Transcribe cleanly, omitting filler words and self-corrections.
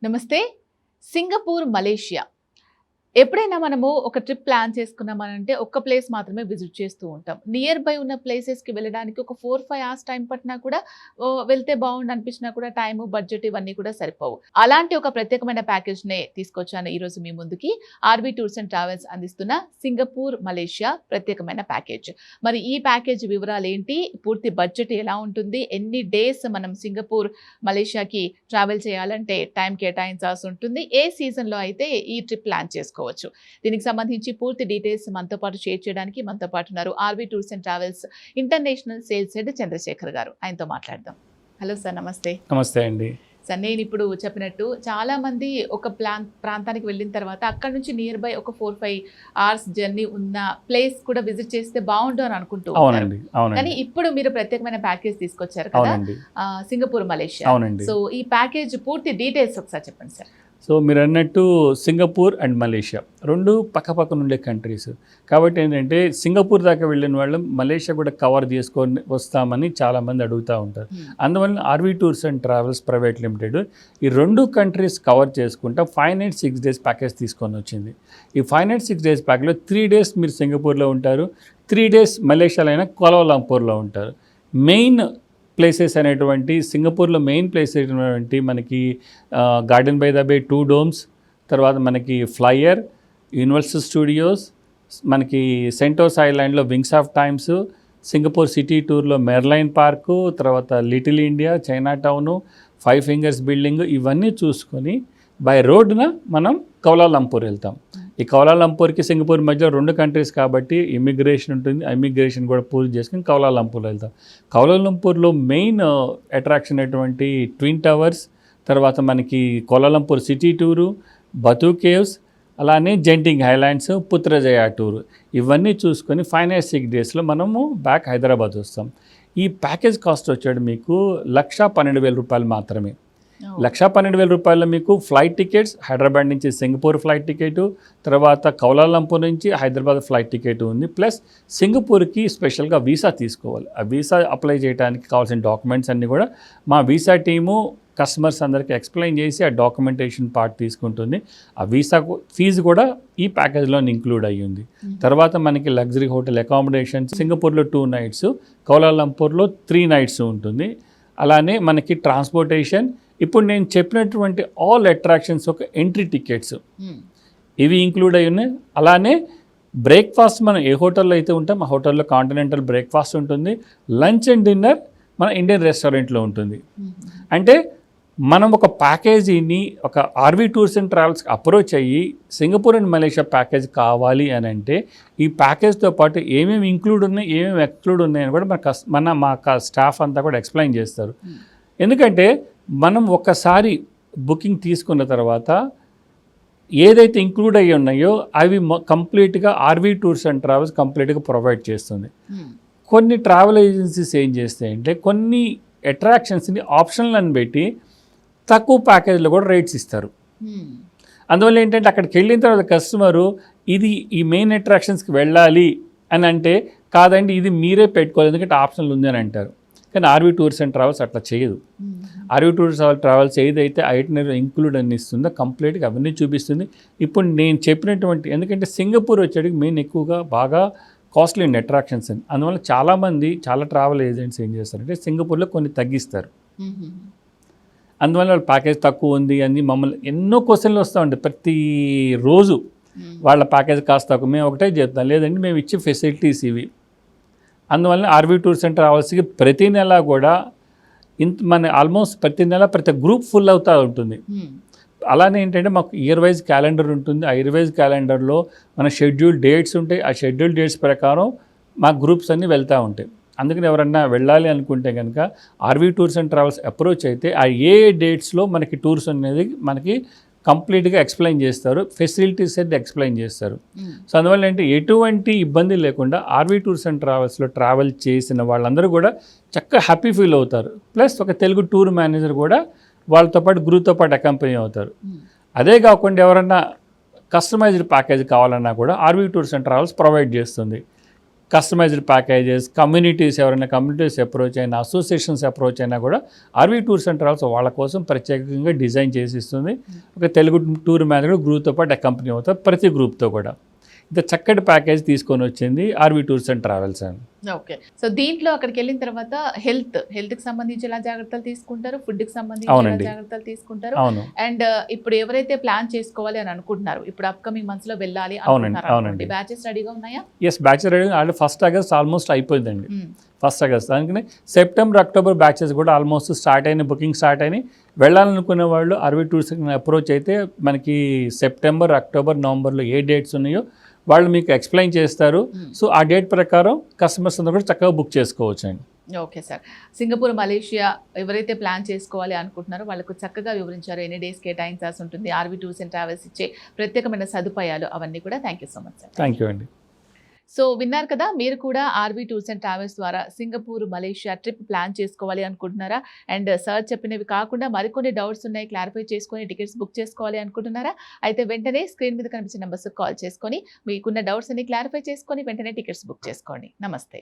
నమస్తే. Singapore, Malaysia ఎప్పుడైనా మనము ఒక ట్రిప్ ప్లాన్ చేసుకున్నామనంటే ఒక్క ప్లేస్ మాత్రమే విజిట్ చేస్తూ ఉంటాం. నియర్ బై ఉన్న ప్లేసెస్‌కి వెళ్ళడానికి ఒక 4-5 అవర్స్ టైం పట్టినా కూడా వెళ్తే బాగుండు అనిపించినా కూడా టైము, బడ్జెట్ ఇవన్నీ కూడా సరిపోవు. అలాంటి ఒక ప్రత్యేకమైన ప్యాకేజ్‌నే తీసుకొచ్చాను ఈరోజు మీ ముందుకి. ఆర్‌బీ టూర్స్ అండ్ ట్రావెల్స్ అందిస్తున్న సింగపూర్, మలేషియా ప్రత్యేకమైన ప్యాకేజ్. మరి ఈ ప్యాకేజ్ వివరాలు ఏంటి? పూర్తి బడ్జెట్ ఎలా ఉంటుంది? ఎన్ని డేస్ మనం సింగపూర్, మలేషియాకి ట్రావెల్ చేయాలంటే టైం కేటాయించాల్సి ఉంటుంది? ఏ సీజన్‌లో అయితే ఈ ట్రిప్ ప్లాన్ చేసుకోవచ్చు? దీనికి సంబంధించి పూర్తి డీటెయిల్స్ మనతో పాటు షేర్ చేయడానికి మనతో పాటు ఉన్నారు RB tours and travels international sales head Chandrashekhar గారు. ఆయనతో మాట్లాడదాం. హలో సార్, నమస్తే. నమస్తే అండి. సార్, నేను ఇప్పుడు చెప్పినట్టు చాలా మంది ఒక ప్రాంతానికి వెళ్ళిన తర్వాత అక్కడ నుంచి నియర్ బై ఒక 4-5 అవర్స్ జర్నీ ఉన్న ప్లేస్ కూడా విజిట్ చేస్తే బాగుండు అని అనుకుంటూ ఉంటారు. కానీ ఇప్పుడు మీరు ప్రత్యేకమైన ప్యాకేజ్ తీసుకొచ్చారు కదా, సింగపూర్, మలేషియా. సో ఈ ప్యాకేజ్ పూర్తి డీటెయిల్స్ ఒకసారి చెప్పండి సార్. సో మీరు అన్నట్టు సింగపూర్ అండ్ మలేషియా రెండు పక్కపక్కన ఉండే కంట్రీస్ కాబట్టి ఏంటంటే సింగపూర్ దాకా వెళ్ళిన వాళ్ళు మలేషియా కూడా కవర్ చేసుకొని వస్తామని చాలామంది అడుగుతూ ఉంటారు. అందువల్ల RB tours and travels private limited ఈ రెండు కంట్రీస్ కవర్ చేసుకుంటా 5 nights 6 days ప్యాకేజ్ తీసుకొని వచ్చింది. ఈ 5 nights 6 days ప్యాకేజ్లో 3 days మీరు సింగపూర్లో ఉంటారు, 3 days మలేషియాలో అయినా కోలాలంపూర్లో ఉంటారు. మెయిన్ ప్లేసెస్ అనేటువంటి సింగపూర్లో మెయిన్ ప్లేస్ అనేటువంటి మనకి garden by the bay 2 domes, తర్వాత మనకి ఫ్లయర్, యూనివర్సల్ స్టూడియోస్, మనకి సెంటోస్ ఐలాండ్లో wings of times, Singapore city టూర్లో మెర్లైన్ పార్కు, తర్వాత little India, China town, 5 fingers building, ఇవన్నీ చూసుకొని బై రోడ్న మనం కౌలాలంపూర్ వెళ్తాం. ఈ కౌలాలంపూర్కి సింగపూర్ మధ్యలో 2 కంట్రీస్ కాబట్టి ఇమిగ్రేషన్ ఉంటుంది. ఇమిగ్రేషన్ కూడా పూర్తి చేసుకుని కౌలాలంపూర్ వెళ్తాం. కౌలాలంపూర్లో మెయిన్ అట్రాక్షన్ అటువంటి ట్విన్ టవర్స్, తర్వాత మనకి కౌలాలంపూర్ సిటీ టూరు, బతూ కేవ్స్, అలానే జెంటింగ్ హైలాండ్స్, పుత్రజయ టూరు, ఇవన్నీ చూసుకొని 5 nights 6 daysలో మనము బ్యాక్ హైదరాబాద్ వస్తాం. ఈ ప్యాకేజ్ కాస్ట్ వచ్చాడు మీకు ₹1,12,000 మాత్రమే. ₹1,12,000 మీకు ఫ్లైట్ టికెట్స్, హైదరాబాద్ నుంచి సింగపూర్ ఫ్లైట్ టికెట్, తర్వాత కౌలాలంపూర్ నుంచి హైదరాబాద్ ఫ్లైట్ టికెట్ ఉంది. ప్లస్ సింగపూర్కి స్పెషల్గా వీసా తీసుకోవాలి. ఆ వీసా అప్లై చేయడానికి కావాల్సిన డాక్యుమెంట్స్ అన్నీ కూడా మా వీసా టీము కస్టమర్స్ అందరికీ ఎక్స్ప్లెయిన్ చేసి ఆ డాక్యుమెంటేషన్ పార్ట్ తీసుకుంటుంది. ఆ వీసా ఫీజు కూడా ఈ ప్యాకేజ్లో ఇంక్లూడ్ అయ్యింది. తర్వాత మనకి లగ్జరీ హోటల్ అకామిడేషన్ సింగపూర్లో 2 nights, కౌలాలంపూర్లో 3 nights ఉంటుంది. అలానే మనకి ట్రాన్స్పోర్టేషన్, ఇప్పుడు నేను చెప్పినటువంటి ఆల్ అట్రాక్షన్స్ ఒక ఎంట్రీ టికెట్స్ ఇవి ఇంక్లూడ్ అయి ఉన్నాయి. అలానే బ్రేక్ఫాస్ట్ మనం ఏ హోటల్లో అయితే ఉంటాం ఆ హోటల్లో కాంటినెంటల్ బ్రేక్ఫాస్ట్ ఉంటుంది. లంచ్ అండ్ డిన్నర్ మన ఇండియన్ రెస్టారెంట్లో ఉంటుంది. అంటే మనం ఒక ప్యాకేజీని ఒక ఆర్‌బీ టూర్స్ అండ్ ట్రావెల్స్కి అప్రోచ్ అయ్యి సింగపూర్ అండ్ మలేషియా ప్యాకేజ్ కావాలి అని అంటే ఈ ప్యాకేజ్తో పాటు ఏమేమి ఇంక్లూడ్ ఉన్నాయి, ఏమేమి ఎక్స్క్లూడ్ ఉన్నాయని కూడా మా స్టాఫ్ అంతా కూడా ఎక్స్ప్లెయిన్ చేస్తారు. ఎందుకంటే మనం ఒక్కసారి బుకింగ్ తీసుకున్న తర్వాత ఏదైతే ఇంక్లూడ్ అయ్యి ఉన్నాయో అవి కంప్లీట్గా ఆర్‌బీ టూర్స్ అండ్ ట్రావెల్స్ కంప్లీట్గా ప్రొవైడ్ చేస్తుంది. కొన్ని ట్రావెల్ ఏజెన్సీస్ ఏం చేస్తాయంటే కొన్ని అట్రాక్షన్స్ని ఆప్షనల్ అని పెట్టి తక్కువ ప్యాకేజ్లో కూడా రేట్స్ ఇస్తారు. అందువల్ల ఏంటంటే అక్కడికి వెళ్ళిన తర్వాత కస్టమరు ఇది ఈ మెయిన్ అట్రాక్షన్స్కి వెళ్ళాలి అని అంటే కాదండి ఇది మీరే పెట్టుకోవాలి ఎందుకంటే ఆప్షనల్ ఉంది అని అంటారు. కానీ ఆర్‌బీ టూర్స్ అండ్ ట్రావెల్స్ అట్లా చేయదు. ఆర్‌బీ టూర్స్ ట్రావెల్స్ ఏదైతే ఐటినరీ ఇంక్లూడ్ అని ఇస్తుందో కంప్లీట్గా అవన్నీ చూపిస్తుంది. ఇప్పుడు నేను చెప్పినటువంటి ఎందుకంటే సింగపూర్ వచ్చేటికి మెయిన్ ఎక్కువగా బాగా కాస్ట్లీ అండ్ అట్రాక్షన్స్ అని అందువల్ల చాలామంది చాలా ట్రావెల్ ఏజెంట్స్ ఏం చేస్తారంటే సింగపూర్లో కొన్ని తగ్గిస్తారు. అందువల్ల వాళ్ళ ప్యాకేజ్ తక్కువ ఉంది అని మమ్మల్ని ఎన్నో క్వశ్చన్లు వస్తూ ఉంటాయి ప్రతిరోజు. వాళ్ళ ప్యాకేజ్ కాస్త తక్కువ, మేము ఒకటే చెప్తాం లేదండి మేము ఇచ్చే ఫెసిలిటీస్ ఇవి. అందువల్ల ఆర్‌బీ టూర్స్ అండ్ ట్రావెల్స్కి ప్రతి నెల కూడా మన ఆల్మోస్ట్ ప్రతి నెల ప్రతి గ్రూప్ ఫుల్ అవుతూ ఉంటుంది. అలానే ఏంటంటే మాకు ఇయర్ వైజ్ క్యాలెండర్ ఉంటుంది. ఆ ఇయర్ వైజ్ క్యాలెండర్లో మన షెడ్యూల్ డేట్స్ ఉంటాయి. ఆ షెడ్యూల్ డేట్స్ ప్రకారం మా గ్రూప్స్ అన్నీ వెళ్తూ ఉంటాయి. అందుకని ఎవరన్నా వెళ్ళాలి అనుకుంటే కనుక RB tours and travels approach అయితే ఆ ఏ డేట్స్లో మనకి టూర్స్ అనేది మనకి కంప్లీట్గా ఎక్స్ప్లెయిన్ చేస్తారు, ఫెసిలిటీస్ అయితే ఎక్స్ప్లెయిన్ చేస్తారు. సో అందువల్ల ఏంటి ఎటువంటి ఇబ్బంది లేకుండా ఆర్‌బీ టూర్స్ అండ్ ట్రావెల్స్లో ట్రావెల్ చేసిన వాళ్ళందరూ కూడా చక్కగా హ్యాపీ ఫీల్ అవుతారు. ప్లస్ ఒక తెలుగు టూర్ మేనేజర్ కూడా వాళ్ళతో పాటు గ్రూప్తో పాటు అకంపెనీ అవుతారు. అదే కాకుండా ఎవరన్నా కస్టమైజ్డ్ ప్యాకేజ్ కావాలన్నా కూడా RB tours and travels provide చేస్తుంది. కస్టమైజ్డ్ ప్యాకేజెస్, కమ్యూనిటీస్ ఎవరైనా కమ్యూనిటీస్ అప్రోచ్ అయినా, అసోసియేషన్స్ అప్రోచ్ అయినా కూడా ఆర్వీ టూర్స్ అండ్ ట్రావెల్స్ వాళ్ళ కోసం ప్రత్యేకంగా డిజైన్ చేసి ఇస్తుంది. ఒక తెలుగు టూర్ మేనేజర్ గ్రూప్తో పాటు కంపెనీ అవుతారు, ప్రతి గ్రూప్తో కూడా ఇంత చక్కటి ప్యాకేజ్ తీసుకొని వచ్చింది ఆర్వీ టూర్స్ అండ్ ట్రావెల్స్ అని. ఓకే. సో దీంట్లో అక్కడికి వెళ్ళిన తర్వాత హెల్త్కి సంబంధించి ఎలా జాగ్రత్తలు తీసుకుంటారు, ఫుడ్కి సంబంధించి ఎలా అవునండి. జాగ్రత్తలు తీసుకుంటారు, అవును అండ్ ఇప్పుడు ఎవరైతే ప్లాన్ చేసుకోవాలి అని అనుకుంటున్నారు, ఇప్పుడు అప్కమింగ్ మంత్స్ లో వెళ్ళాలి అవునండి. అనుకుంటున్నారు, బ్యాచెస్ రెడీగా ఉన్నాయా? Yes, batch ready already 1st August almost అయిపోయిందండి. 1st ఆగస్ట్ దానికి సెప్టెంబర్ అక్టోబర్ బ్యాచెస్ కూడా ఆల్మోస్ట్ స్టార్ట్ అయినాయి, బుకింగ్ స్టార్ట్ అయినాయి. వెళ్ళాలనుకునే వాళ్ళు ఆర్వీ టూర్స్ అప్రోచ్ అయితే మనకి సెప్టెంబర్, అక్టోబర్, నవంబర్లో ఏ డేట్స్ ఉన్నాయో వాళ్ళు మీకు ఎక్స్ప్లెయిన్ చేస్తారు. సో ఆ డేట్ ప్రకారం కస్టమర్స్ అందరూ కూడా చక్కగా బుక్ చేసుకోవచ్చు అండి. Okay sir. సింగపూర్, మలేషియా ఎవరైతే ప్లాన్ చేసుకోవాలి అనుకుంటున్నారో వాళ్ళకు చక్కగా వివరించారు. ఎన్ని డేస్ కేటాయించాల్సి ఉంటుంది, ఆర్వీ టూర్స్ అండ్ ట్రావెల్స్ ఇచ్చే ప్రత్యేకమైన సదుపాయాలు అవన్నీ కూడా. Thank you so much sir. Thank you అండి. సో విన్నారు కదా, మీరు కూడా ఆర్వీ టూర్స్ అండ్ ట్రావెల్స్ ద్వారా సింగపూర్, మలేషియా ట్రిప్ ప్లాన్ చేసుకోవాలి అనుకుంటున్నారా? అండ్ సార్ చెప్పినవి కాకుండా మరికొన్ని డౌట్స్ ఉన్నాయి, క్లారిఫై చేసుకొని టికెట్స్ బుక్ చేసుకోవాలి అనుకుంటున్నారా? అయితే వెంటనే స్క్రీన్ మీద కనిపించిన నెంబర్స్ కాల్ చేసుకొని మీకున్న డౌట్స్ అన్ని క్లారిఫై చేసుకొని వెంటనే టికెట్స్ బుక్ చేసుకోండి. నమస్తే.